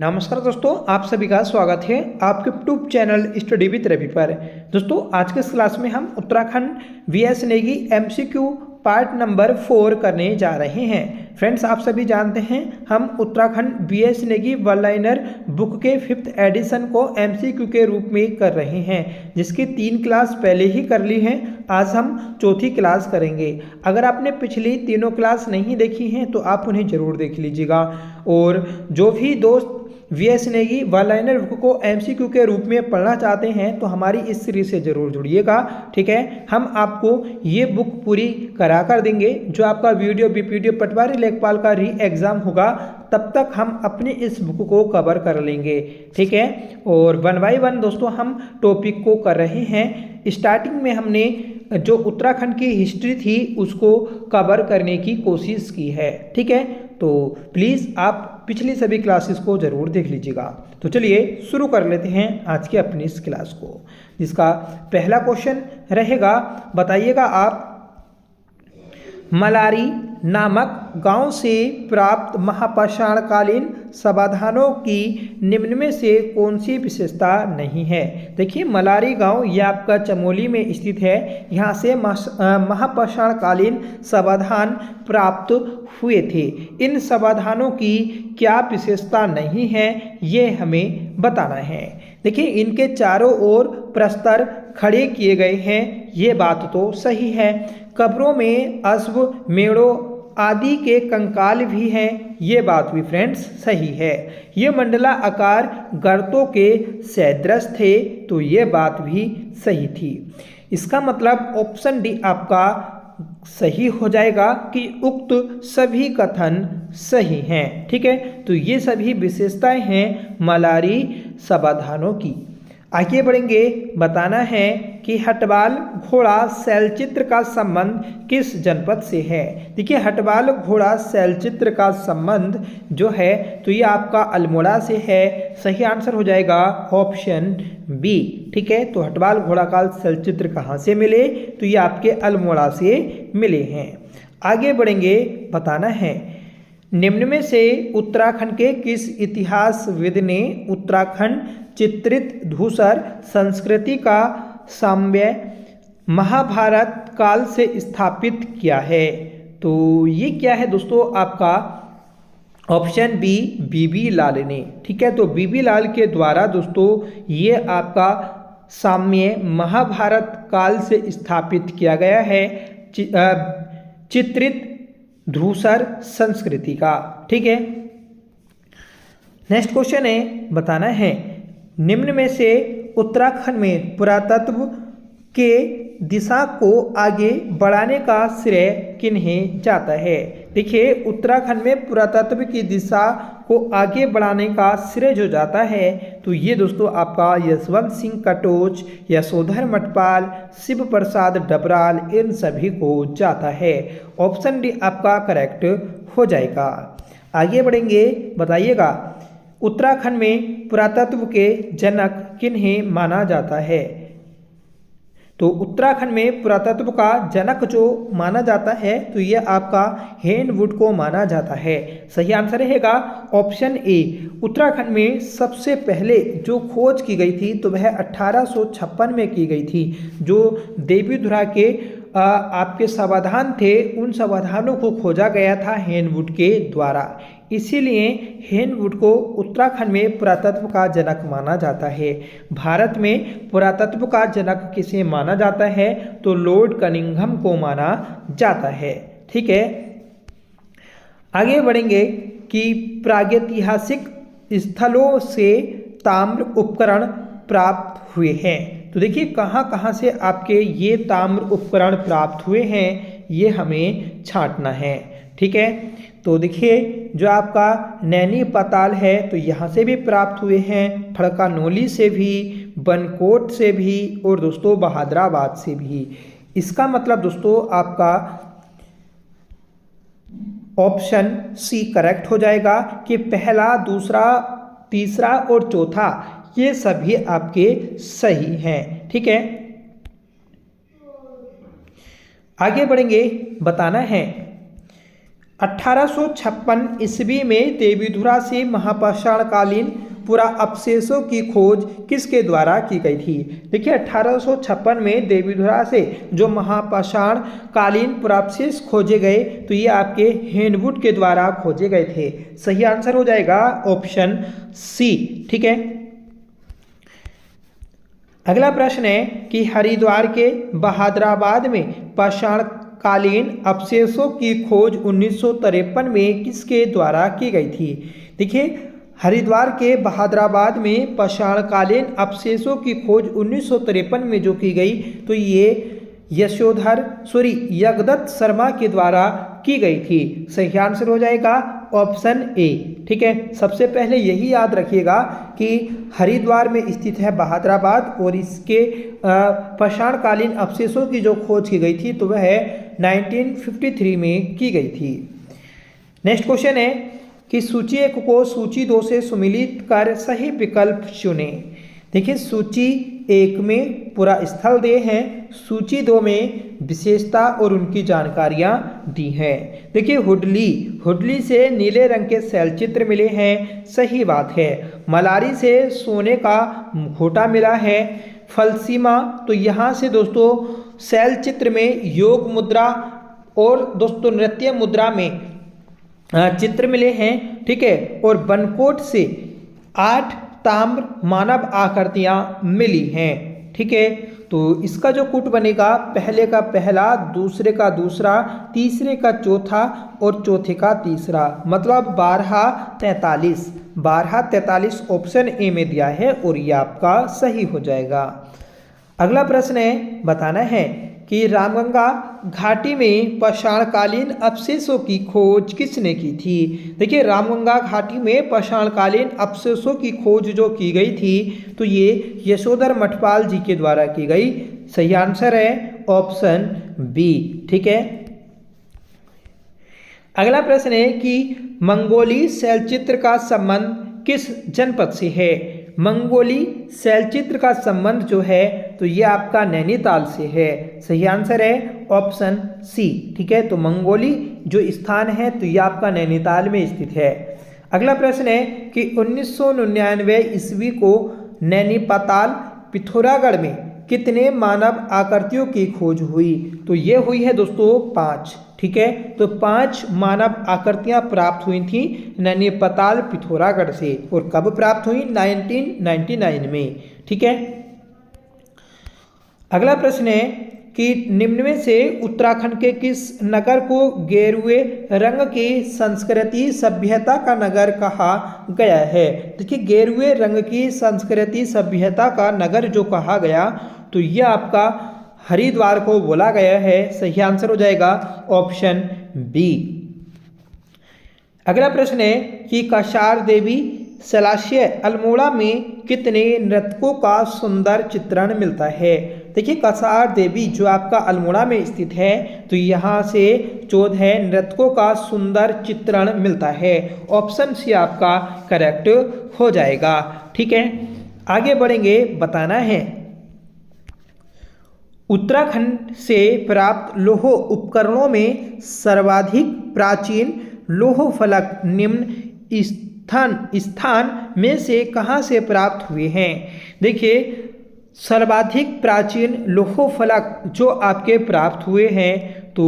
नमस्कार दोस्तों, आप सभी का स्वागत है आपके YouTube channel study with Ravi पर। दोस्तों, आज के इस क्लास में हम Uttarakhand VS Negi MCQ part number 4 करने जा रहे हैं। फ्रेंड्स, आप सभी जानते हैं हम Uttarakhand VS Negi one liner book के 5th एडिशन को एमसीक्यू के रूप में कर रहे हैं, जिसकी 3 क्लास पहले ही कर ली हैं। आज हम चौथी क्लास करेंगे। अगर आपने पिछली तीनों क्लास नहीं देखी हैं तो आप उन्हें जरूर देख लीजिएगा। और जो भी दोस्त VS Negi one liner book को एमसीक्यू के रूप में पढ़ना चाहते हैं तो हमारी इस सीरीज से जरूर जुड़िएगा। ठीक है, हम आपको ये बुक पूरी करा कर देंगे। जो आपका वीडियो बीपीडीओ पटवारी लेखपाल का री एग्जाम होगा तब तक हम अपने इस बुक को कवर कर लेंगे। ठीक है, और 1 बाय 1 दोस्तों हम टॉपिक को कर रहे हैं। स्टार्टिंग में हमने जो उत्तराखंड की हिस्ट्री थी उसको कवर करने की कोशिश की है। ठीक है, तो प्लीज़ आप पिछली सभी क्लासेस को ज़रूर देख लीजिएगा। तो चलिए शुरू कर लेते हैं आज की अपनी इस क्लास को, जिसका पहला क्वेश्चन रहेगा, बताइएगा आप मलारी नामक गांव से प्राप्त महापाषाणकालीन समाधानों की निम्न में से कौन सी विशेषता नहीं है। देखिए, मलारी गांव ये आपका चमोली में स्थित है। यहाँ से महापाषाणकालीन समाधान प्राप्त हुए थे। इन समाधानों की क्या विशेषता नहीं है ये हमें बताना है। देखिए, इनके चारों ओर प्रस्तर खड़े किए गए हैं, ये बात तो सही है। कब्रों में अश्व मेढ़ों आदि के कंकाल भी हैं, ये बात भी फ्रेंड्स सही है। ये मंडला आकार गर्तों के सदृश थे, तो ये बात भी सही थी। इसका मतलब ऑप्शन डी आपका सही हो जाएगा कि उक्त सभी कथन सही हैं। ठीक है, तो ये सभी विशेषताएं हैं मलारी समाधानों की। आगे बढ़ेंगे, बताना है कि हटवाल घोड़ा शैलचित्र का संबंध किस जनपद से है। देखिए, हटवाल घोड़ा शैलचित्र का संबंध जो है तो ये आपका अल्मोड़ा से है। सही आंसर हो जाएगा ऑप्शन बी। ठीक है, तो हटवाल घोड़ा का शैलचित्र कहाँ से मिले, तो ये आपके अल्मोड़ा से मिले हैं। आगे बढ़ेंगे, बताना है निम्न में से उत्तराखंड के किस इतिहासविद ने उत्तराखंड चित्रित धूसर संस्कृति का साम्य महाभारत काल से स्थापित किया है। तो ये क्या है दोस्तों, आपका ऑप्शन बी बीबी लाल ने। ठीक है, तो बीबी लाल के द्वारा दोस्तों ये आपका साम्य महाभारत काल से स्थापित किया गया है चित्रित धूसर संस्कृति का। ठीक है, नेक्स्ट क्वेश्चन है, बताना है निम्न में से उत्तराखंड में पुरातत्व के दिशा को आगे बढ़ाने का श्रेय किन्हें जाता है। देखिए, उत्तराखंड में पुरातत्व की दिशा को आगे बढ़ाने का श्रेय जो जाता है तो ये दोस्तों आपका यशवंत सिंह कटोच, यशोधर मटपाल, शिव प्रसाद डबराल, इन सभी को जाता है। ऑप्शन डी आपका करेक्ट हो जाएगा। आगे बढ़ेंगे, बताइएगा उत्तराखंड में पुरातत्व के जनक किन्हें माना जाता है। तो उत्तराखंड में पुरातत्व का जनक जो माना जाता है तो ये आपका हेनवुड को माना जाता है। सही आंसर रहेगा ऑप्शन ए। उत्तराखंड में सबसे पहले जो खोज की गई थी तो वह 1856 में की गई थी। जो देवीधुरा के आपके समाधान थे उन समाधानों को खोजा गया था हेनवुड के द्वारा। इसीलिए हेनवुड को उत्तराखंड में पुरातत्व का जनक माना जाता है। भारत में पुरातत्व का जनक किसे माना जाता है तो लॉर्ड कनिंघम को माना जाता है। ठीक है, आगे बढ़ेंगे कि प्रागैतिहासिक स्थलों से ताम्र उपकरण प्राप्त हुए हैं। तो देखिए, कहाँ कहाँ से आपके ये ताम्र उपकरण प्राप्त हुए हैं ये हमें छांटना है। ठीक है, तो देखिए जो आपका नैनी पाताल है तो यहाँ से भी प्राप्त हुए हैं, फड़कानोली से भी, बनकोट से भी और दोस्तों बहादुराबाद से भी। इसका मतलब दोस्तों आपका ऑप्शन सी करेक्ट हो जाएगा कि पहला, दूसरा, तीसरा और चौथा ये सभी आपके सही हैं। ठीक है, आगे बढ़ेंगे, बताना है 1856 ईस्वी में देवीधुरा से महापाषाणकालीन पुरा अवशेषों की खोज किसके द्वारा की गई थी? देखिए 1856 में देवीधुरा से जो महापाषाण कालीन पुरावशेष खोजे गए तो ये आपके हेनवुड के द्वारा खोजे गए थे। सही आंसर हो जाएगा ऑप्शन सी। ठीक है, अगला प्रश्न है कि हरिद्वार के बहादुराबाद में पाषाण कालीन अवशेषों की खोज 1953 में किसके द्वारा की गई थी? देखिए हरिद्वार के बहादुराबाद में पाषाणकालीन अवशेषों की खोज 1953 में जो की गई तो ये यज्ञदत्त शर्मा के द्वारा की गई थी। सही आंसर हो जाएगा ऑप्शन ए। ठीक है, सबसे पहले यही याद रखिएगा कि हरिद्वार में स्थित है बहादुराबाद और इसके पाषाणकालीन अवशेषों की जो खोज की गई थी तो वह 1953 में की गई थी। नेक्स्ट क्वेश्चन है कि सूची 1 को सूची 2 से सुमिलित कर सही विकल्प चुनें। देखिए सूची 1 में पूरा स्थल दे हैं, सूची 2 में विशेषता और उनकी जानकारियां दी हैं। देखिए हुडली से नीले रंग के शैलचित्र मिले हैं, सही बात है। मलारी से सोने का मुखौटा मिला है। फलसीमा तो यहाँ से दोस्तों शैलचित्र में योग मुद्रा और दोस्तों नृत्य मुद्रा में चित्र मिले हैं। ठीक है, और बनकोट से 8 ताम्र मानव आकृतियां मिली हैं। ठीक है, तो इसका जो कूट बनेगा पहले का पहला, दूसरे का दूसरा, तीसरे का चौथा और चौथे का तीसरा, मतलब 1243 ऑप्शन ए में दिया है और ये आपका सही हो जाएगा। अगला प्रश्न है, बताना है कि रामगंगा घाटी में पाषाणकालीन अवशेषों की खोज किसने की थी? देखिए रामगंगा घाटी में पाषाणकालीन अवशेषों की खोज जो की गई थी तो ये यशोधर मठपाल जी के द्वारा की गई। सही आंसर है ऑप्शन बी। ठीक है, अगला प्रश्न है कि मंगोली शैलचित्र का संबंध किस जनपद से है? मंगोली शैलचित्र का संबंध जो है तो ये आपका नैनीताल से है। सही आंसर है ऑप्शन सी। ठीक है, तो मंगोली जो स्थान है तो ये आपका नैनीताल में स्थित है। अगला प्रश्न है कि 1999 ईस्वी को नैनीपाताल पिथौरागढ़ में कितने मानव आकृतियों की खोज हुई? तो ये हुई है दोस्तों 5। ठीक है, तो 5 मानव आकृतियां प्राप्त हुई थी नैनीपाताल पिथौरागढ़ से। और कब प्राप्त हुई? 1999 में। ठीक है, अगला प्रश्न है कि निम्न में से उत्तराखंड के किस नगर को गेरुए रंग की संस्कृति सभ्यता का नगर कहा गया है? देखिए गेरुए रंग की संस्कृति सभ्यता का नगर जो कहा गया तो यह आपका हरिद्वार को बोला गया है। सही आंसर हो जाएगा ऑप्शन बी। अगला प्रश्न है कि कसार देवी सलाशय अल्मोड़ा में कितने नृत्यकों का सुंदर चित्रण मिलता है? देखिए कसार देवी जो आपका अल्मोड़ा में स्थित है तो यहाँ से 14 नृत्यकों का सुंदर चित्रण मिलता है। ऑप्शन सी आपका करेक्ट हो जाएगा। ठीक है, आगे बढ़ेंगे, बताना है उत्तराखंड से प्राप्त लौह उपकरणों में सर्वाधिक प्राचीन लौह फलक निम्न स्थान में से कहाँ से प्राप्त हुए हैं? देखिए सर्वाधिक प्राचीन लौह फलक जो आपके प्राप्त हुए हैं तो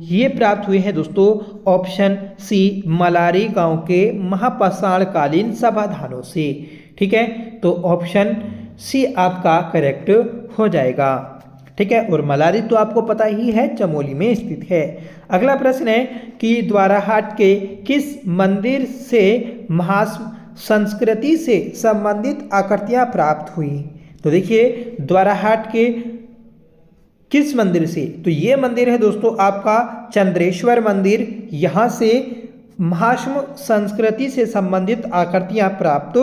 ये प्राप्त हुए हैं दोस्तों ऑप्शन सी मलारी गांव के महापाषाणकालीन समाधानों से। ठीक है, तो ऑप्शन सी आपका करेक्ट हो जाएगा। ठीक है, और मलारी तो आपको पता ही है चमोली में स्थित है। अगला प्रश्न है कि द्वाराहाट के किस मंदिर से महासंस्कृति से संबंधित आकृतियां प्राप्त हुई? तो देखिए द्वाराहाट के किस मंदिर से? तो ये मंदिर है दोस्तों आपका चंद्रेश्वर मंदिर। यहाँ से महास्म संस्कृति से संबंधित आकृतियां प्राप्त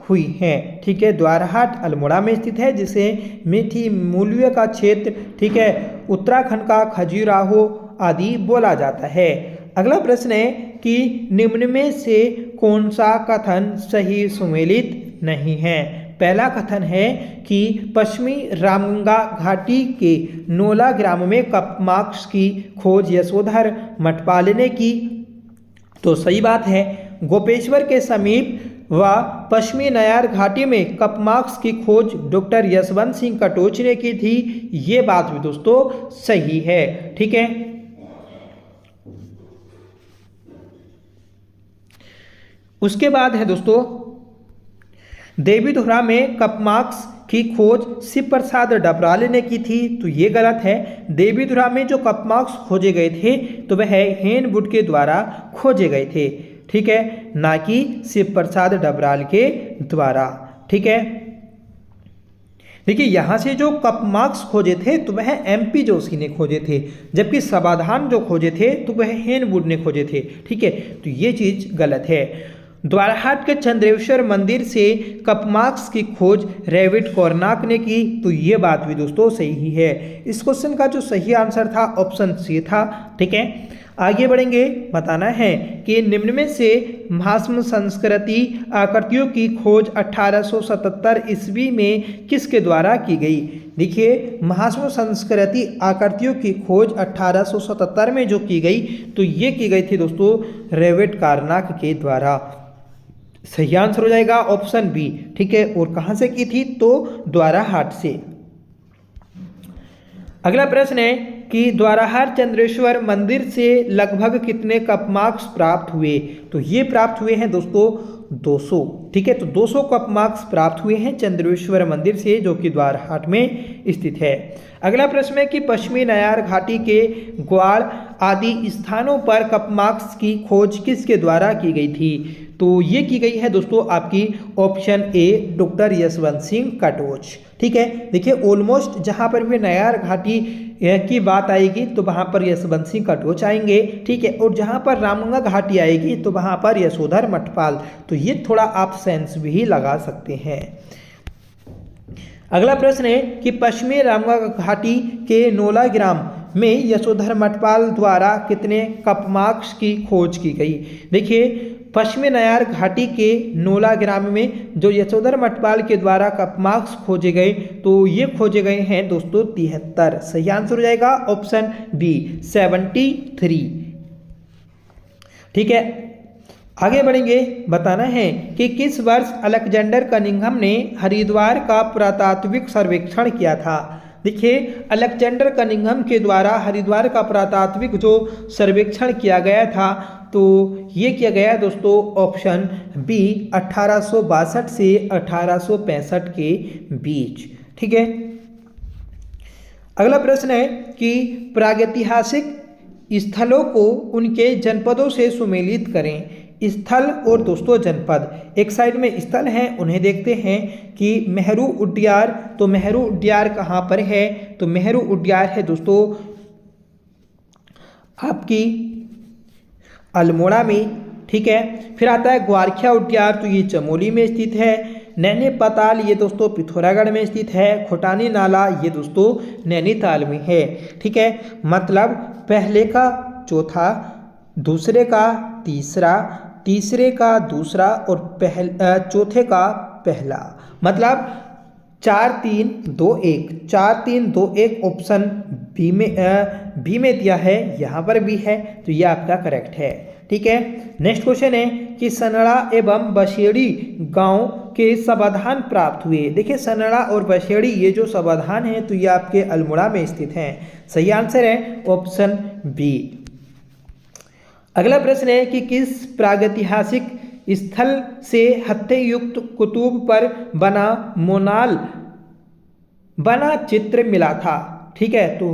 हुई हैं। ठीक है, द्वाराहाट अल्मोड़ा में स्थित है जिसे मीठी मूल्य का क्षेत्र, ठीक है, उत्तराखंड का खजुराहो आदि बोला जाता है। अगला प्रश्न है कि निम्न में से कौन सा कथन सही सुमेलित नहीं है? पहला कथन है कि पश्चिमी रामगंगा घाटी के नोला ग्राम में कपमार्क्स की खोज यशोधर मठपाल ने की। तो सही बात है, गोपेश्वर के समीप व पश्चिमी नयार घाटी में कपमार्क्स की खोज डॉक्टर यशवंत सिंह कटोच ने की थी। ये बात भी दोस्तों सही है। ठीक है, उसके बाद है दोस्तों देवीधुरा में कपमार्क्स की खोज शिव प्रसाद डबराल ने की थी। तो ये गलत है। देवीधुरा में जो कपमार्क्स खोजे गए थे तो वह हेनवुड के द्वारा खोजे गए थे। ठीक है, ना कि शिव प्रसाद डबराल के द्वारा। ठीक है, देखिए यहाँ से जो कपमार्क्स खोजे थे तो वह MP जोशी ने खोजे थे, जबकि समाधान जो खोजे थे तो वह हेनवुड ने खोजे थे। ठीक है, तो ये चीज गलत है। द्वाराहाट के चंद्रेश्वर मंदिर से कपमार्क्स की खोज रेविड कॉर्नाक ने की। तो ये बात भी दोस्तों सही है। इस क्वेश्चन का जो सही आंसर था ऑप्शन सी था। ठीक है, आगे बढ़ेंगे। बताना है कि निम्न में से महास्म संस्कृति आकृतियों की खोज 1877 ईस्वी में किसके द्वारा की गई। देखिए, महास्म संस्कृति आकृतियों की खोज 1877 में जो की गई तो ये की गई थी दोस्तों रेविड कॉर्नाक के द्वारा। सही आंसर हो जाएगा ऑप्शन बी। ठीक है, और कहां से की थी तो द्वाराहाट से। अगला प्रश्न है कि द्वाराहाट चंद्रेश्वर मंदिर से लगभग कितने कपमार्क्स प्राप्त हुए। तो ये प्राप्त हुए हैं दोस्तों 200। ठीक है, तो 200 कपमार्क्स प्राप्त हुए हैं चंद्रेश्वर मंदिर से, जो कि द्वाराहाट में स्थित है। अगला प्रश्न है कि पश्चिमी नयार घाटी के ग्वाड़ आदि स्थानों पर कपमार्क्स की खोज किसके द्वारा की गई थी। तो ये की गई है दोस्तों आपकी option A doctor Yashwant Singh Katoch. ठीक है, देखिए ऑलमोस्ट जहां पर भी नयार घाटी की बात आएगी तो वहां पर यशवंत सिंह कटोच आएंगे। ठीक है, और जहां पर रामगंगा घाटी आएगी तो वहां पर यशोधर मठपाल। तो ये थोड़ा आप सेंस भी लगा सकते हैं। अगला प्रश्न है कि पश्चिमी रामगंगा घाटी के नोला ग्राम में यशोधर मठपाल द्वारा कितने कपमार्क्स की खोज की गई। देखिए, पश्चिमी नयार घाटी के नोला ग्राम में जो यशोधर मठपाल के द्वारा कपमार्क्स खोजे गए तो ये खोजे गए हैं दोस्तों 73। सही आंसर हो जाएगा ऑप्शन बी 73। ठीक है, आगे बढ़ेंगे। बताना है कि किस वर्ष अलेक्जेंडर कनिंघम ने हरिद्वार का पुरातात्विक सर्वेक्षण किया था। देखिए, अलेक्जेंडर कनिंघम के द्वारा हरिद्वार का पुरातात्विक जो सर्वेक्षण किया गया था तो ये किया गया दोस्तों ऑप्शन बी 1862 से 1865 के बीच। ठीक है, अगला प्रश्न है कि प्रागैतिहासिक स्थलों को उनके जनपदों से सुमेलित करें। स्थल और दोस्तों जनपद, एक साइड में स्थल हैं उन्हें देखते हैं कि मेहरू उड्यार। तो मेहरू उड्यार कहाँ पर है तो मेहरू उड्यार है दोस्तों आपकी अल्मोड़ा में। ठीक है, फिर आता है ग्वारखिया उड्यार, तो ये चमोली में स्थित है। नैनी पताल ये दोस्तों पिथौरागढ़ में स्थित है। खोटानी नाला ये दोस्तों नैनीताल में है। ठीक है, मतलब पहले का चौथा, दूसरे का तीसरा, तीसरे का दूसरा और चौथे का पहला, मतलब 4 3 2 1 4 3 2 1 ऑप्शन बी में दिया है, यहाँ पर भी है तो ये आपका करेक्ट है। ठीक है, नेक्स्ट क्वेश्चन है कि सनड़ा एवं बसेड़ी गांव के समाधान प्राप्त हुए। देखिए, सनड़ा और बसेड़ी ये जो समाधान है तो ये आपके अल्मोड़ा में स्थित हैं। सही आंसर है ऑप्शन बी। अगला प्रश्न है कि किस प्रागैतिहासिक स्थल से हत्थे युक्त कुतुब पर बना मोनाल बना चित्र मिला था। ठीक है, तो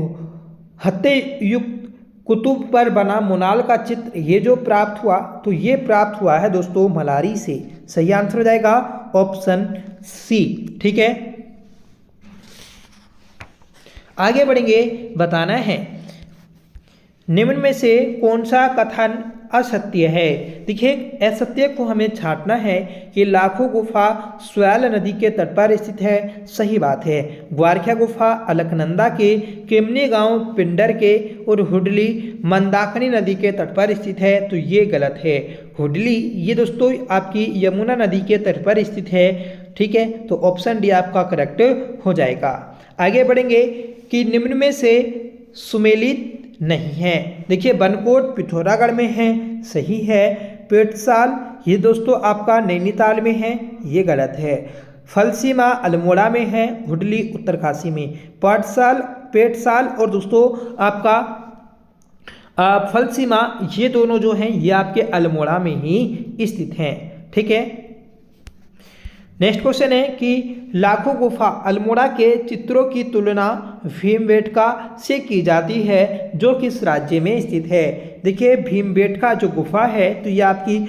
हत्थे युक्त कुतुब पर बना मोनाल का चित्र ये जो प्राप्त हुआ तो ये प्राप्त हुआ है दोस्तों मलारी से। सही आंसर हो जाएगा ऑप्शन सी। ठीक है, आगे बढ़ेंगे। बताना है निम्न में से कौन सा कथन असत्य है। देखिए, असत्य को हमें छांटना है कि लाखों गुफा स्व्याल नदी के तट पर स्थित है। सही बात है। ग्वारखिया गुफा अलकनंदा के केमनी गांव पिंडर के और हुडली मंदाकिनी नदी के तट पर स्थित है। तो ये गलत है। हुडली ये दोस्तों आपकी यमुना नदी के तट पर स्थित है। ठीक है, तो ऑप्शन डी आपका करेक्ट हो जाएगा। आगे बढ़ेंगे कि निम्न में से सुमेलित नहीं है। देखिए बनकोट पिथौरागढ़ में है, सही है। पेटसाल ये दोस्तों आपका नैनीताल में है, ये गलत है। फलसीमा अल्मोड़ा में है, हुडली उत्तरकाशी में। पेटसाल और दोस्तों आपका फलसीमा ये दोनों जो हैं ये आपके अल्मोड़ा में ही स्थित हैं। ठीक है। नेक्स्ट क्वेश्चन है कि लाखों गुफा अल्मोड़ा के चित्रों की तुलना भीमबेटका से की जाती है जो किस राज्य में स्थित है। देखिए भीमबेटका जो गुफा है तो ये आपकी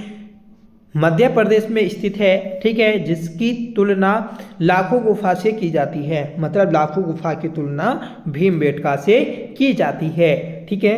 मध्य प्रदेश में स्थित है। ठीक है, जिसकी तुलना लाखों गुफा से की जाती है, मतलब लाखों गुफा की तुलना भीमबेटका से की जाती है। ठीक है।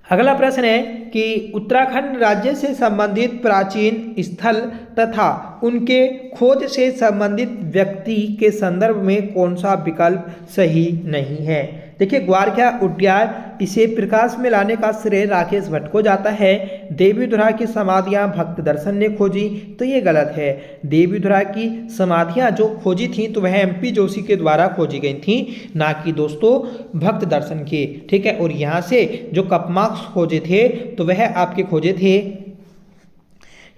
अगला प्रश्न है कि उत्तराखंड राज्य से संबंधित प्राचीन स्थल तथा उनके खोज से संबंधित व्यक्ति के संदर्भ में कौन सा विकल्प सही नहीं है। देखिए ग्वारखा उद्यान, इसे प्रकाश में लाने का श्रेय राकेश भट्ट को जाता है। देवीधुरा की समाधियां भक्त दर्शन ने खोजी, तो ये गलत है। देवीधुरा की समाधियां जो खोजी थी तो वह MP जोशी के द्वारा खोजी गई थी, ना कि दोस्तों भक्त दर्शन के। ठीक है। और यहाँ से जो कपमार्क्स खोजे थे तो वह आपके खोजे थे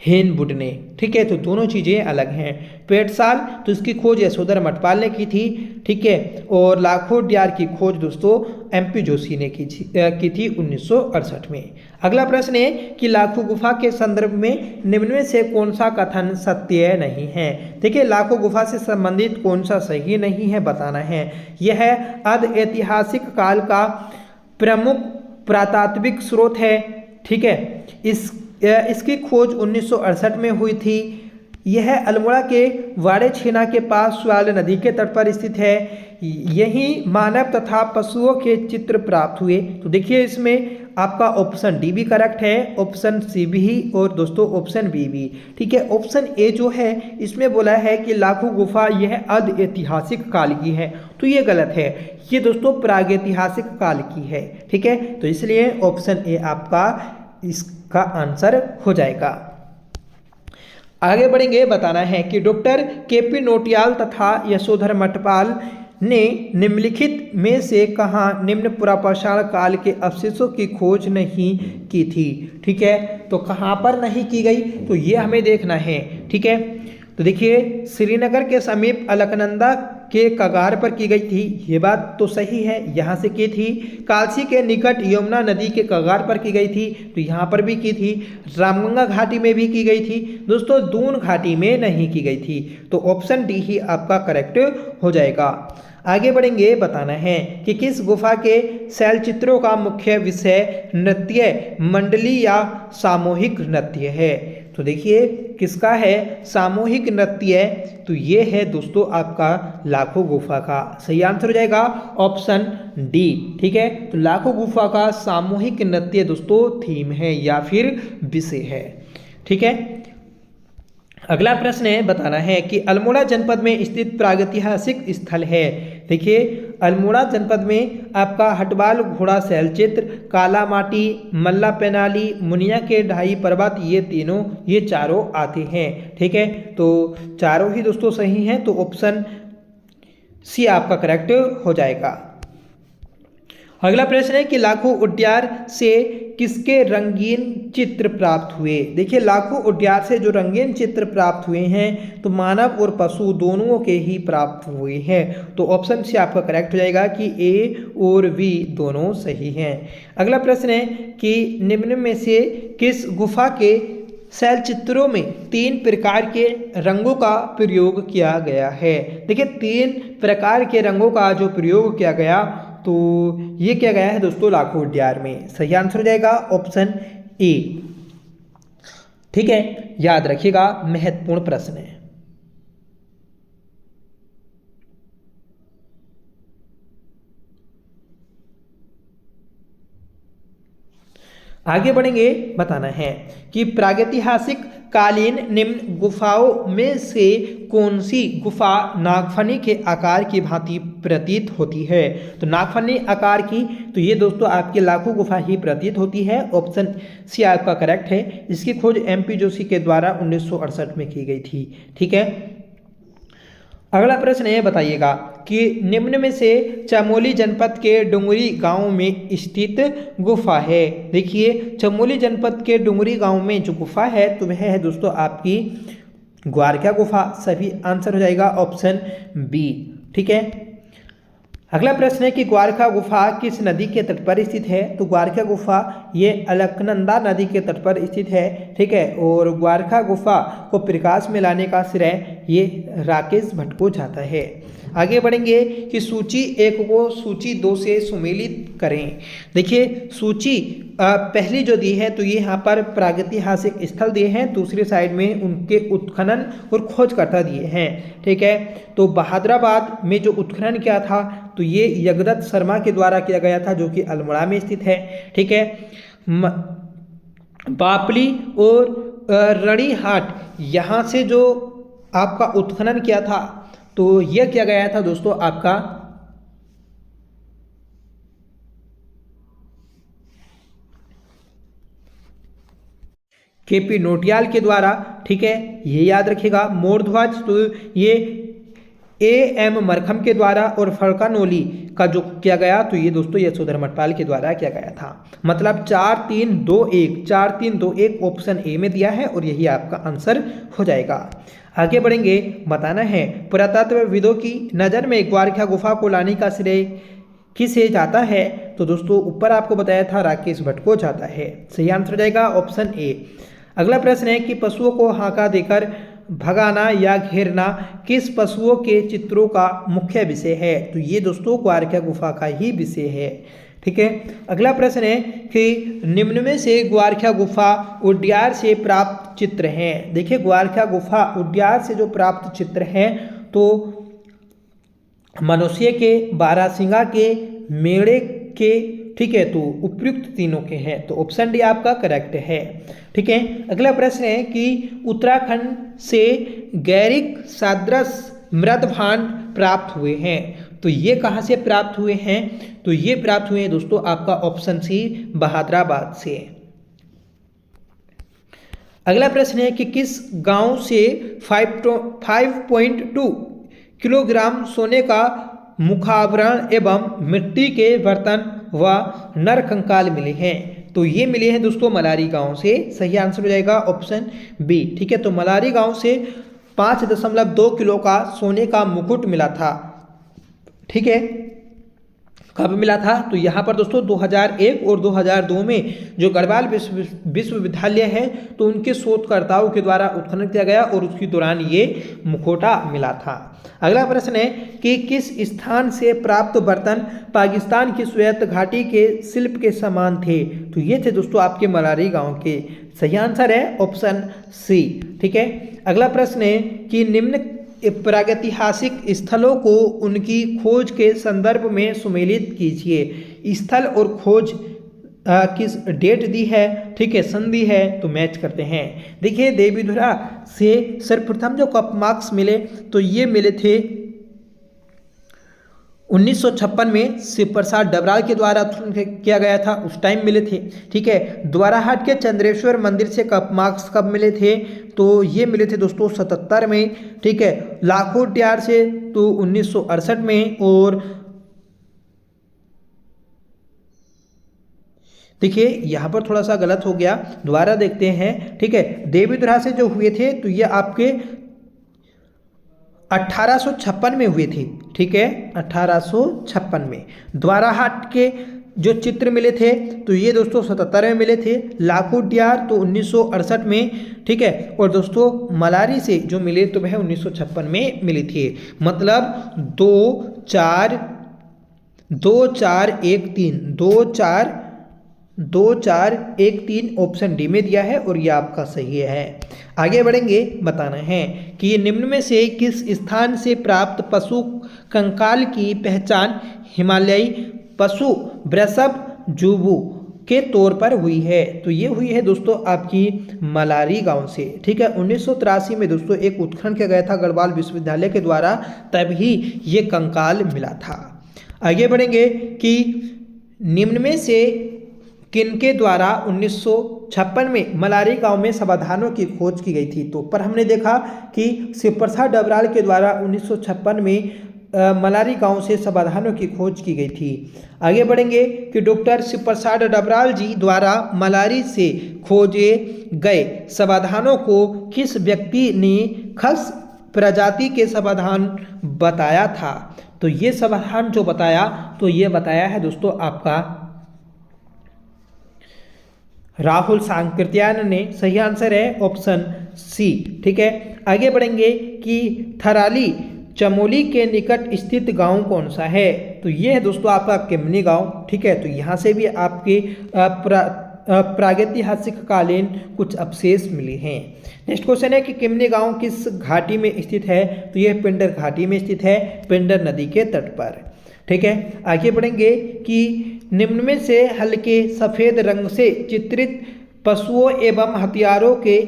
हेनवुड ने। ठीक है, तो दोनों चीज़ें अलग हैं। पेटसाल तो इसकी खोज यशोधर मठपाल ने की थी। ठीक है। और लाखों डियार की खोज दोस्तों MP जोशी ने की थी 1968 में। अगला प्रश्न है कि लाखों गुफा के संदर्भ में निम्न में से कौन सा कथन सत्य नहीं है। देखिए लाखों गुफा से संबंधित कौन सा सही नहीं है बताना है। यह अर्ध ऐतिहासिक काल का प्रमुख पुरातात्विक स्रोत है। ठीक है। इसकी खोज 1968 में हुई थी। यह अल्मोड़ा के वाड़ेछेना के पास स्वाल नदी के तट पर स्थित है। यही मानव तथा पशुओं के चित्र प्राप्त हुए। तो देखिए इसमें आपका ऑप्शन डी भी करेक्ट है, ऑप्शन सी भी और दोस्तों ऑप्शन बी भी। ठीक है। ऑप्शन ए जो है इसमें बोला है कि लाखों गुफा यह अर्ध ऐतिहासिक काल की है, तो ये गलत है। ये दोस्तों प्रागैतिहासिक काल की है। ठीक है। तो इसलिए ऑप्शन ए आपका इसका आंसर हो जाएगा। आगे बढ़ेंगे, बताना है कि डॉक्टर KP नोटियाल तथा यशोधर मठपाल ने निम्नलिखित में से कहाँ निम्न पुरापाषाण काल के अवशेषों की खोज नहीं की थी। ठीक है, तो कहाँ पर नहीं की गई तो ये हमें देखना है। ठीक है। तो देखिए श्रीनगर के समीप अलकनंदा के कगार पर की गई थी, ये बात तो सही है, यहाँ से की थी। कालसी के निकट यमुना नदी के कगार पर की गई थी, तो यहाँ पर भी की थी। रामगंगा घाटी में भी की गई थी दोस्तों, दून घाटी में नहीं की गई थी। तो ऑप्शन डी ही आपका करेक्ट हो जाएगा। आगे बढ़ेंगे, बताना है कि किस गुफा के शैल चित्रों का मुख्य विषय नृत्य मंडली या सामूहिक नृत्य है। तो देखिए किसका है सामूहिक नृत्य, तो ये है दोस्तों आपका लाखों गुफा का। सही आंसर हो जाएगा ऑप्शन डी। ठीक है। तो लाखों गुफा का सामूहिक नृत्य दोस्तों थीम है या फिर विषय है। ठीक है। अगला प्रश्न है, बताना है कि अल्मोड़ा जनपद में स्थित प्रागैतिहासिक स्थल है। देखिए अल्मोड़ा जनपद में आपका हटवाल घोड़ा शैल चित्र, काला माटी, मल्ला पेनाली, मुनिया के ढाई पर्वत, ये चारों आते हैं। ठीक है। तो चारों ही दोस्तों सही हैं, तो ऑप्शन सी आपका करेक्ट हो जाएगा। अगला प्रश्न है कि लाखों उद्यार से किसके रंगीन चित्र प्राप्त हुए। देखिए लाखों उद्यार से जो रंगीन चित्र प्राप्त हुए हैं तो मानव और पशु दोनों के ही प्राप्त हुए हैं। तो ऑप्शन सी आपका करेक्ट हो जाएगा कि ए और बी दोनों सही हैं। अगला प्रश्न है कि निम्न में से किस गुफा के शैल चित्रों में 3 प्रकार के रंगों का प्रयोग किया गया है। देखिए 3 प्रकार के रंगों का जो प्रयोग किया गया तो ये क्या गया है दोस्तों लाखों उद्यार में। सही आंसर हो जाएगा ऑप्शन ए। ठीक है, याद रखिएगा महत्वपूर्ण प्रश्न है। आगे बढ़ेंगे, बताना है कि प्रागैतिहासिक कालीन निम्न गुफाओं में से कौन सी गुफा नागफनी के आकार की भांति प्रतीत होती है। तो नागफनी आकार की, तो ये दोस्तों आपकी लाखों गुफा ही प्रतीत होती है। ऑप्शन सी आपका करेक्ट है। इसकी खोज MP जोशी के द्वारा 1968 में की गई थी। ठीक है। अगला प्रश्न ये बताइएगा कि निम्न में से चमोली जनपद के डुंगरी गांव में स्थित गुफा है। देखिए चमोली जनपद के डुंगरी गांव में जो गुफा है तो वह है दोस्तों आपकी ग्वारखा गुफा। सभी आंसर हो जाएगा ऑप्शन बी। ठीक है। अगला प्रश्न है कि ग्वारखा गुफा किस नदी के तट पर स्थित है। तो ग्वारखा गुफा ये अलकनंदा नदी के तट पर स्थित है। ठीक है। और ग्वारखा गुफा को प्रकाश में लाने का श्रेय ये राकेश भट्ट को जाता है। आगे बढ़ेंगे कि सूची 1 को सूची 2 से सुमेलित करें। देखिए सूची पहली जो दी है तो ये यहाँ पर प्रागैतिहासिक स्थल दिए हैं, दूसरी साइड में उनके उत्खनन और खोजकर्ता दिए हैं। ठीक है। तो बहादुराबाद में जो उत्खनन किया था तो ये यगदत्त शर्मा के द्वारा किया गया था, जो कि अल्मोड़ा में स्थित है। ठीक है। बापली और रड़ीहाट यहाँ से जो आपका उत्खनन किया था तो यह किया गया था दोस्तों आपका केपी नोटियाल के द्वारा। ठीक है। ये याद रखिएगा। मोरध्वज तो ये एएम मरखम के द्वारा, और फड़कानोली का जो किया गया तो ये दोस्तों यशोधर मटपाल के द्वारा किया गया था। मतलब 4-3-2-1 ऑप्शन ए में दिया है और यही आपका आंसर हो जाएगा। आगे बढ़ेंगे। बताना है पुरातत्वविदों की नज़र में ग्वारखा गुफा को लाने का श्रेय किसे जाता है। तो दोस्तों ऊपर आपको बताया था राकेश भट्ट को जाता है। सही आंसर हो जाएगा ऑप्शन ए। अगला प्रश्न है कि पशुओं को हांका देकर भगाना या घेरना किस पशुओं के चित्रों का मुख्य विषय है। तो ये दोस्तों ग्वारखा गुफा का ही विषय है। ठीक है। अगला प्रश्न है कि निम्न में से ग्वारखा गुफा उड्यार से प्राप्त चित्र हैं। देखिए ग्वारखा गुफा उड्यार से जो प्राप्त चित्र हैं तो मनुष्य के, बारहसिंगा के, मेढ़े के, ठीक है, तो उपयुक्त तीनों के हैं। तो ऑप्शन डी आपका करेक्ट है। ठीक है। अगला प्रश्न है कि उत्तराखंड से गैरिक सादृश मृदभांड प्राप्त हुए हैं। तो ये कहाँ से प्राप्त हुए हैं। तो ये प्राप्त हुए हैं दोस्तों आपका ऑप्शन सी बहादुराबाद से। अगला प्रश्न है कि किस गांव से 5.2 किलोग्राम सोने का मुखावरण एवं मिट्टी के बर्तन व नरकंकाल मिले हैं। तो ये मिले हैं दोस्तों मलारी गांव से। सही आंसर हो जाएगा ऑप्शन बी। ठीक है। तो मलारी गांव से 5.2 किलो का सोने का मुकुट मिला था। ठीक है। कब मिला था। तो यहाँ पर दोस्तों 2001 और 2002 में जो गढ़वाल विश्वविद्यालय है तो उनके शोधकर्ताओं के द्वारा उत्खनन किया गया और उसके दौरान ये मुखौटा मिला था। अगला प्रश्न है कि किस स्थान से प्राप्त बर्तन पाकिस्तान की स्वेत घाटी के शिल्प के समान थे। तो ये थे दोस्तों आपके मलारी गांव के। सही आंसर है ऑप्शन सी। ठीक है। अगला प्रश्न है कि निम्न प्रागैतिहासिक स्थलों को उनकी खोज के संदर्भ में सुमेलित कीजिए। स्थल और खोज किस डेट दी है, ठीक है, संधि है, तो मैच करते हैं। देखिए देवीधुरा से सर्वप्रथम जो कप मार्क्स मिले तो ये मिले थे 1956 में शिव प्रसाद डबराल के द्वारा किया गया था, उस टाइम मिले थे। ठीक है। द्वाराहाट के चंद्रेश्वर मंदिर से कप मार्क्स कब मिले थे। तो ये मिले थे दोस्तों 77 में। ठीक है। लाखोटियार से तो 1968 में। और देखिए यहाँ पर थोड़ा सा गलत हो गया, दोबारा देखते हैं। ठीक है। देवीधुरा से जो हुए थे तो ये आपके 1856 में हुए थे। ठीक है। 1856 में। द्वाराहाट के जो चित्र मिले थे तो ये दोस्तों 77 में मिले थे। लाखोटियार तो 1968 में। ठीक है। और दोस्तों मलारी से जो मिले तो वह 1956 में मिली थी। मतलब 2-4-1-3 ऑप्शन डी में दिया है और यह आपका सही है। आगे बढ़ेंगे। बताना है कि निम्न में से किस स्थान से प्राप्त पशु कंकाल की पहचान हिमालयी पशु वृषभ जुबू के तौर पर हुई है। तो ये हुई है दोस्तों आपकी मलारी गांव से। ठीक है। 1983 में दोस्तों एक उत्खनन किया गया था गढ़वाल विश्वविद्यालय के द्वारा, तभी ये कंकाल मिला था। आगे बढ़ेंगे कि निम्न में से किनके द्वारा 1900 1956 में मलारी गांव में समाधानों की खोज की गई थी। तो पर हमने देखा कि शिव प्रसाद डबराल के द्वारा 1956 में मलारी गांव से समाधानों की खोज की गई थी। आगे बढ़ेंगे कि डॉक्टर शिव प्रसाद डबराल जी द्वारा मलारी से खोजे गए समाधानों को किस व्यक्ति ने खस प्रजाति के समाधान बताया था? तो ये समाधान जो बताया, तो ये बताया है दोस्तों आपका राहुल सांकृत्यायन ने। सही आंसर है ऑप्शन सी। ठीक है, आगे बढ़ेंगे कि थराली चमोली के निकट स्थित गांव कौन सा है? तो ये है दोस्तों आपका किमनी गांव। ठीक है, तो यहाँ से भी आपके प्रागैतिहासिक कालीन कुछ अवशेष मिले हैं। नेक्स्ट क्वेश्चन है कि किमनी गांव किस घाटी में स्थित है? तो यह पिंडर घाटी में स्थित है, पिंडर नदी के तट पर। ठीक है, आगे बढ़ेंगे कि निम्न में से हल्के सफेद रंग से चित्रित पशुओं एवं हथियारों के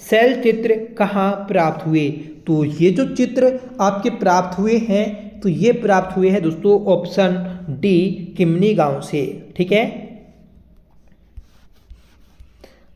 शैल चित्र कहाँ प्राप्त हुए? तो ये जो चित्र आपके प्राप्त हुए हैं, तो ये प्राप्त हुए हैं दोस्तों ऑप्शन डी किमनी गांव से। ठीक है,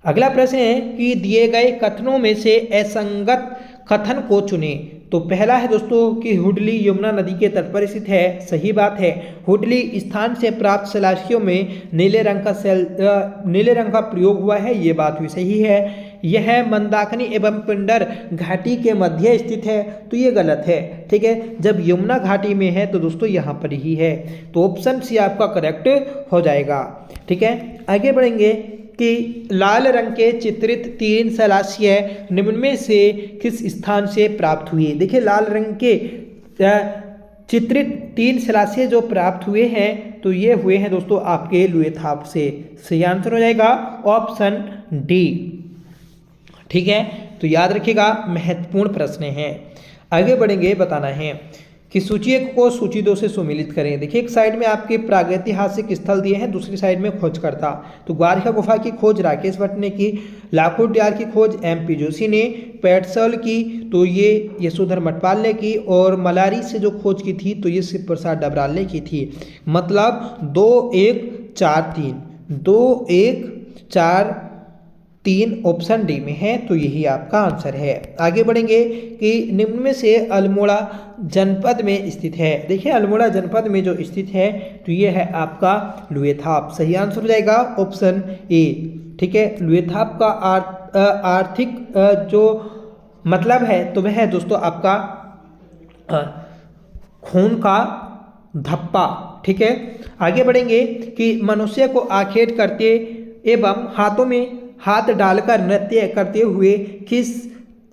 अगला प्रश्न है कि दिए गए कथनों में से असंगत कथन को चुने। तो पहला है दोस्तों कि हुडली यमुना नदी के तट पर स्थित है। सही बात है, हुडली स्थान से प्राप्त शिलालेखों में नीले रंग का प्रयोग हुआ है, ये बात भी सही है। यह मंदाकिनी एवं पिंडर घाटी के मध्य स्थित है, तो ये गलत है। ठीक है, जब यमुना घाटी में है तो दोस्तों यहाँ पर ही है, तो ऑप्शन सी आपका करेक्ट हो जाएगा। ठीक है, आगे बढ़ेंगे कि लाल रंग के चित्रित 3 शैलाश्य निम्न में से किस स्थान से प्राप्त हुए? देखिए, लाल रंग के चित्रित 3 शैलाश्य जो प्राप्त हुए हैं, तो ये हुए हैं दोस्तों आपके लुएथाप से। सही आंसर हो जाएगा ऑप्शन डी। ठीक है, तो याद रखिएगा, महत्वपूर्ण प्रश्न है। आगे बढ़ेंगे, बताना है कि सूची 1 को सूची 2 से सुमिलित करें। देखिए, एक साइड में आपके प्रागैतिहासिक स्थल दिए हैं, दूसरी साइड में खोजकर्ता। तो ग्वारिका गुफा की खोज राकेश भट्ट ने की, लाखोट डियार की खोज MP जोशी ने, पेटसल की तो ये यशोधर मटपाल ने की, और मलारी से जो खोज की थी तो ये शिव प्रसाद डबराल ने की थी। मतलब 2 1 4 3 2 1 4 3 ऑप्शन डी में है, तो यही आपका आंसर है। आगे बढ़ेंगे कि निम्न में से अल्मोड़ा जनपद में स्थित है। देखिए, अल्मोड़ा जनपद में जो स्थित है, तो ये है आपका लुएथाप। सही आंसर हो जाएगा ऑप्शन ए। ठीक है, लुएथाप का आर्थिक जो मतलब है, तो वह है दोस्तों आपका खून का धब्बा। ठीक है, आगे बढ़ेंगे कि मनुष्य को आखेट करते एवं हाथों में हाथ डालकर नृत्य करते हुए किस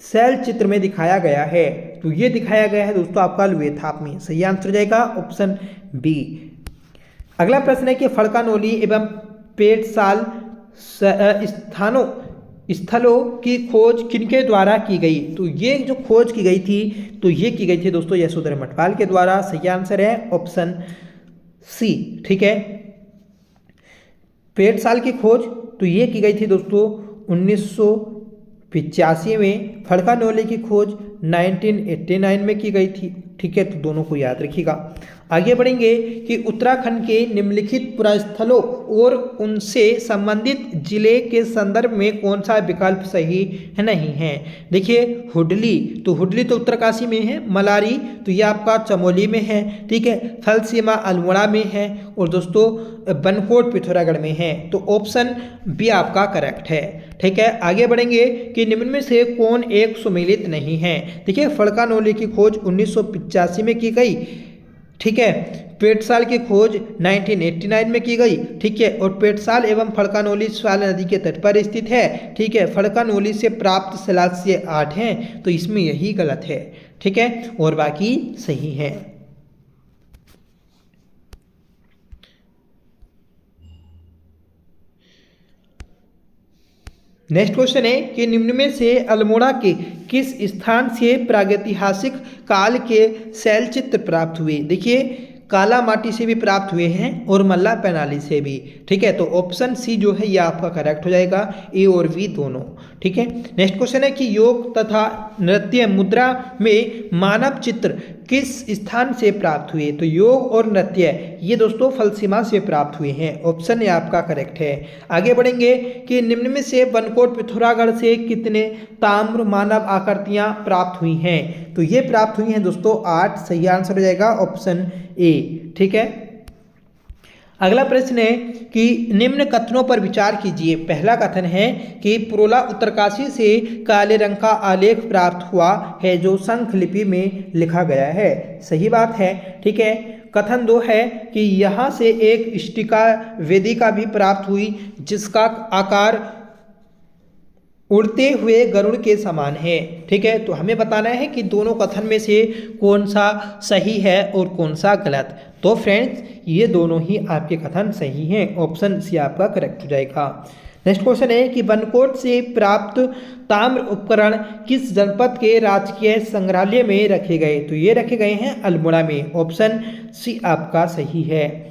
शैल चित्र में दिखाया गया है? तो ये दिखाया गया है दोस्तों आपका लुएथाप में। सही आंसर हो जाएगा ऑप्शन बी। अगला प्रश्न है कि फड़कानोली एवं पेटसाल स्थलों की खोज किनके द्वारा की गई? तो ये जो खोज की गई थी, तो ये की गई थी दोस्तों यशोधर मटपाल के द्वारा। सही आंसर है ऑप्शन सी। ठीक है, पेटसाल की खोज तो ये की गई थी दोस्तों 1985 में। फड़कानोली की खोज 1989 में की गई थी। ठीक है, तो दोनों को याद रखिएगा। आगे बढ़ेंगे कि उत्तराखंड के निम्नलिखित पुरास्थलों और उनसे संबंधित जिले के संदर्भ में कौन सा विकल्प सही नहीं है? देखिए, हुडली तो उत्तरकाशी में है, मलारी तो ये आपका चमोली में है। ठीक है, थलसीमा अल्मोड़ा में है, और दोस्तों बनकोट पिथौरागढ़ में है, तो ऑप्शन बी आपका करेक्ट है। ठीक है, आगे बढ़ेंगे कि निम्न में से कौन एक सुमेलित नहीं है? देखिए, फड़कानोली की खोज 1985 में की गई। ठीक है, पेटसाल की खोज 1989 में की गई। ठीक है, और पेटसाल एवं फड़कानोली स्वाल नदी के तट पर स्थित है। ठीक है, फड़कानोली से प्राप्त शिलालेख 8 हैं, तो इसमें यही गलत है। ठीक है, और बाकी सही है। नेक्स्ट क्वेश्चन है कि निम्न में से अल्मोड़ा के किस स्थान से प्रागैतिहासिक काल के शैल चित्र प्राप्त हुए? देखिए, काला माटी से भी प्राप्त हुए हैं और मल्ला प्रणाली से भी। ठीक है, तो ऑप्शन सी जो है ये आपका करेक्ट हो जाएगा, ए और बी दोनों। ठीक है, नेक्स्ट क्वेश्चन है कि योग तथा नृत्य मुद्रा में मानव चित्र किस स्थान से प्राप्त हुए। तो योग और नृत्य ये दोस्तों फलसीमा से प्राप्त हुए हैं, ऑप्शन ए आपका करेक्ट है। आगे बढ़ेंगे कि निम्न में से बनकोट पिथौरागढ़ से कितने ताम्र मानव आकृतियां प्राप्त हुई हैं। तो ये प्राप्त हुई हैं दोस्तों 8, सही आंसर हो जाएगा ऑप्शन ए। ठीक है, अगला प्रश्न है कि निम्न कथनों पर विचार कीजिए। पहला कथन है कि पुरोला उत्तरकाशी से काले रंग का आलेख प्राप्त हुआ है जो शंख लिपि में लिखा गया है, सही बात है। ठीक है, कथन 2 है कि यहाँ से एक इष्टिका वेदिका भी प्राप्त हुई जिसका आकार उड़ते हुए गरुड़ के समान है। ठीक है, तो हमें बताना है कि दोनों कथन में से कौन सा सही है और कौन सा गलत। तो फ्रेंड्स ये दोनों ही आपके कथन सही हैं, ऑप्शन सी आपका करेक्ट हो जाएगा। नेक्स्ट क्वेश्चन है कि बनकोट से प्राप्त ताम्र उपकरण किस जनपद के राजकीय संग्रहालय में रखे गए। तो ये रखे गए हैं अल्मोड़ा में, ऑप्शन सी आपका सही है।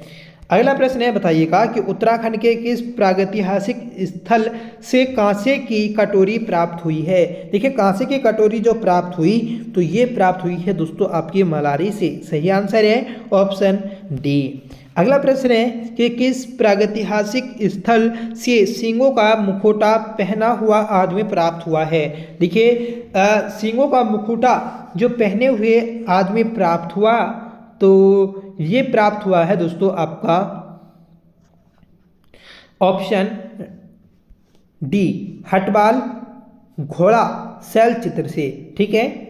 अगला प्रश्न है, बताइएगा कि उत्तराखंड के किस प्रागैतिहासिक स्थल से कांसे की कटोरी प्राप्त हुई है। देखिए कांसे की कटोरी जो प्राप्त हुई तो ये प्राप्त हुई है दोस्तों आपकी मलारी से, सही आंसर है ऑप्शन डी। अगला प्रश्न है कि किस प्रागैतिहासिक स्थल से सींगों का मुखौटा पहना हुआ आदमी प्राप्त हुआ है। देखिए सींगों का मुखौटा जो पहने हुए आदमी प्राप्त हुआ तो ये प्राप्त हुआ है दोस्तों आपका ऑप्शन डी, हटवाल घोड़ा शैल चित्र से। ठीक है,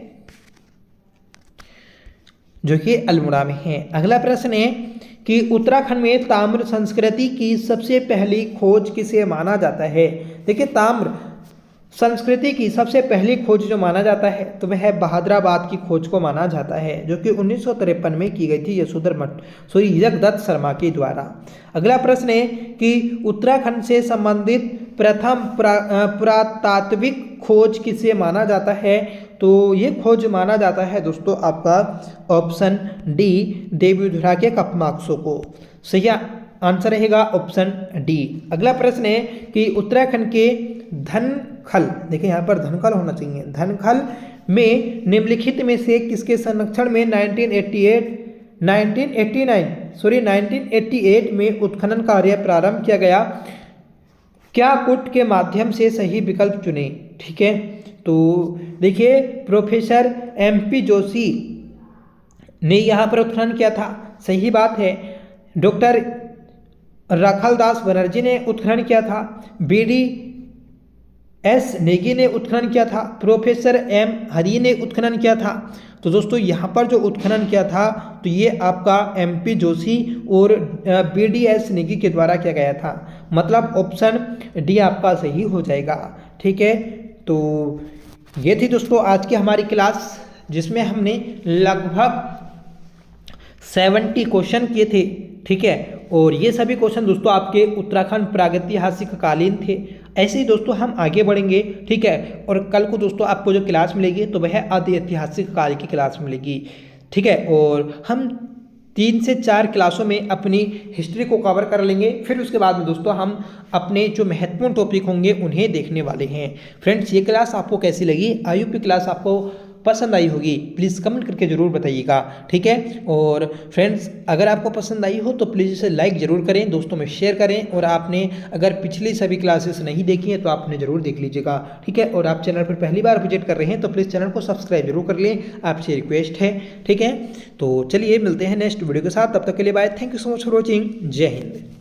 जो कि अल्मोड़ा में है। अगला प्रश्न है कि उत्तराखंड में ताम्र संस्कृति की सबसे पहली खोज किसे माना जाता है। देखिए ताम्र संस्कृति की सबसे पहली खोज जो माना जाता है तो वह बहादुराबाद की खोज को माना जाता है जो कि 1953 में की गई थी यशोधरदत्त शर्मा के द्वारा। अगला प्रश्न है कि उत्तराखंड से संबंधित प्रथम पुरातात्विक खोज किसे माना जाता है। तो ये खोज माना जाता है दोस्तों आपका ऑप्शन डी, देवीधुरा के कपमाक्सों को, सही आंसर रहेगा ऑप्शन डी। अगला प्रश्न है कि उत्तराखंड के धनखल, देखिए यहाँ पर धनखल होना चाहिए, धनखल में निम्नलिखित में से किसके संरक्षण में 1988 में उत्खनन कार्य प्रारंभ किया गया। क्या कुट के माध्यम से सही विकल्प चुने। ठीक है, तो देखिए प्रोफेसर MP जोशी ने यहाँ पर उत्खनन किया था, सही बात है। डॉक्टर रखलदास बनर्जी ने उत्खनन किया था, BDS नेगी ने उत्खनन किया था, प्रोफेसर M हरी ने उत्खनन किया था। तो दोस्तों यहाँ पर जो उत्खनन किया था तो ये आपका MP जोशी और BDS नेगी के द्वारा किया गया था, मतलब ऑप्शन डी आपका सही हो जाएगा। ठीक है, तो ये थी दोस्तों आज की हमारी क्लास जिसमें हमने लगभग 70 क्वेश्चन किए थे। ठीक है, और ये सभी क्वेश्चन दोस्तों आपके उत्तराखंड प्रागैतिहासिक कालीन थे। ऐसे ही दोस्तों हम आगे बढ़ेंगे। ठीक है, और कल को दोस्तों आपको जो क्लास मिलेगी तो वह आदि ऐतिहासिक काल की क्लास मिलेगी। ठीक है, और हम 3 से 4 क्लासों में अपनी हिस्ट्री को कवर कर लेंगे, फिर उसके बाद में दोस्तों हम अपने जो महत्वपूर्ण टॉपिक होंगे उन्हें देखने वाले हैं। फ्रेंड्स ये क्लास आपको कैसी लगी, IUP क्लास आपको पसंद आई होगी प्लीज़ कमेंट करके ज़रूर बताइएगा। ठीक है, और फ्रेंड्स अगर आपको पसंद आई हो तो प्लीज़ इसे लाइक ज़रूर करें, दोस्तों में शेयर करें, और आपने अगर पिछली सभी क्लासेस नहीं देखी हैं तो आपने ज़रूर देख लीजिएगा। ठीक है, और आप चैनल पर पहली बार विजिट कर रहे हैं तो प्लीज़ चैनल को सब्सक्राइब जरूर कर लें, आपसे रिक्वेस्ट है। ठीक है, तो चलिए मिलते हैं नेक्स्ट वीडियो के साथ, तब तक के लिए bye, thank you so much for watching, जय हिंद।